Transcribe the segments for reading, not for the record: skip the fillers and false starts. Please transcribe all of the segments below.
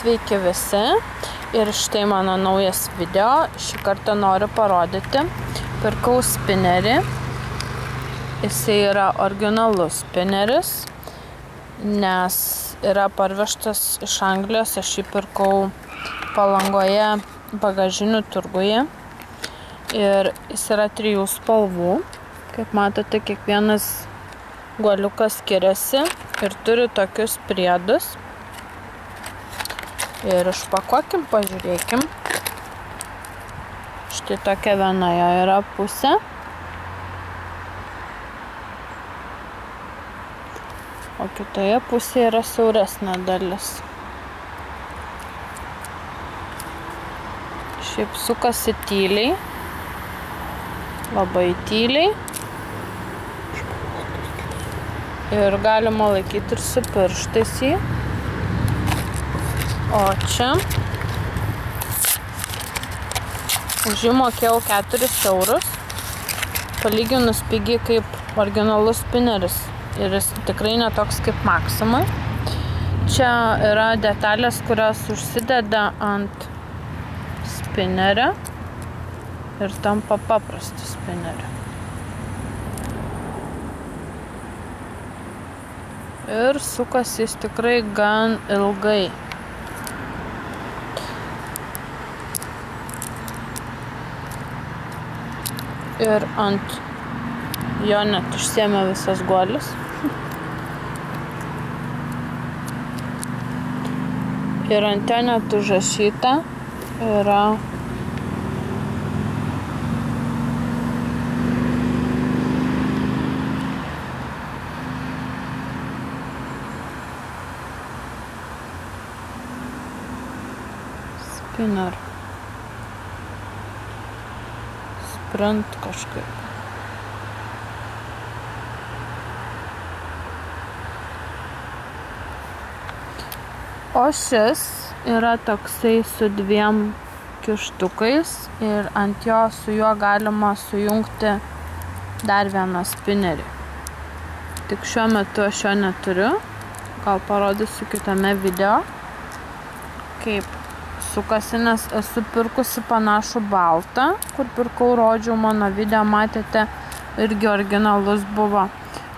Sveiki visi ir štai mano naujas video. Šį kartą noriu parodyti. Pirkau spinerį. Jisai yra originalus spineris, nes yra parvežtas iš Anglijos. Aš jį pirkau Palangoje bagažinių turguje. Ir jis yra 3 spalvų. Kaip matote, kiekvienas guoliukas skiriasi ir turi tokius priedus. Ir išpakuokim, pažiūrėkim. Štai tokia vienoje yra pusė. O kitoje pusėje yra siauresnė dalis. Šiaip sukasi tyliai. Labai tyliai. Ir galima laikyti ir su pirštais jį. O čia už jį mokėjau 4 eurus. Palyginus pigiai kaip originalus spineris. Ir jis tikrai netoks kaip Maximui. Čia yra detalės, kurios užsideda ant spinerio ir tampa paprastu spineriu. Ir sukasi jis tikrai gan ilgai. Ir ant jo net išsėmė visas guolis. Ir ant jo net užrašyta yra spinner. Sprint kažkaip. O šis yra toksai su 2 kištukais ir ant jo su juo galima sujungti dar vieną spinerį. Tik šiuo metu aš jo neturiu. Gal parodysiu kitame video, kaip sukasi, nes esu pirkusi panašų baltą, kur pirkau, rodžiau mano video, matėte, irgi originalus buvo.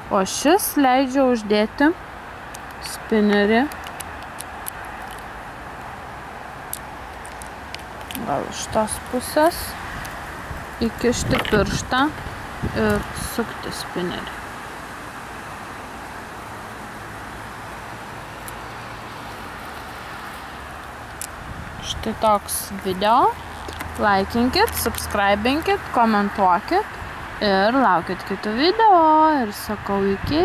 O šis leidžia uždėti spinerį. Gal iš tos pusės įkišti pirštą ir sukti spinerį. Štai toks video. Laikinkit, subscribinkit, komentuokit ir laukit kitų video ir sakau iki.